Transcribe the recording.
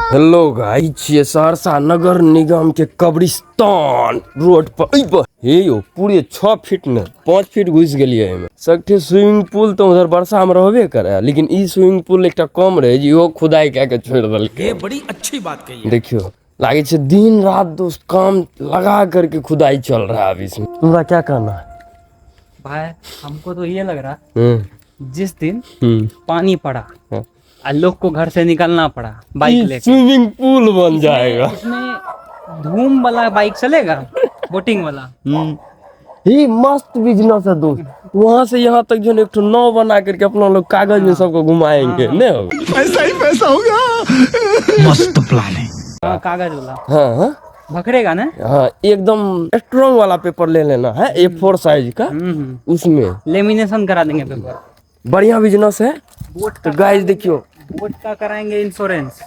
Hello guys, ये सहरसा नगर निगम के कब्रिस्तान रोड पर हे यो पूरे 6 फीट ने 5 फीट घुस गेलिए एमे। सकठे स्विमिंग पूल तो उधर वर्षा में रहबे करे, लेकिन ई स्विमिंग पूल एकटा कम रहे जो खुदाई कऽ के छोड़ देलकै। ये बड़ी अच्छी बात कही है। देखियो लागे छे दिन रात दोस्त काम लगा करके खुदाई चल रहा है अभी इसमें। तुम्हारा क्या कहना है भाई? हमको तो ये लग रहा हम्म, जिस दिन पानी पड़ा हाँ। और लोग को घर से निकलना पड़ा बाइक लेके, स्विमिंग पूल बन जाएगा। इसमें धूम वाला बाइक चलेगा, बोटिंग वाला। ही मस्त बिजनेस है दोस्त। वहाँ से यहाँ तक जो एक नाव बना करके अपना लोग कागज में सबको घुमाएंगे। नहीं होगा पैसा ही पैसा होगा। मस्त प्लान है। हाँ, कागज वाला हाँ भखरेगा ना। हाँ, एकदम स्ट्रॉन्ग वाला पेपर ले लेना है, A4 साइज का। उसमें लेमिनेशन करा देंगे पेपर। बढ़िया बिजनेस है। बोट तो गाइस देखियो, बोट का कराएंगे इंश्योरेंस।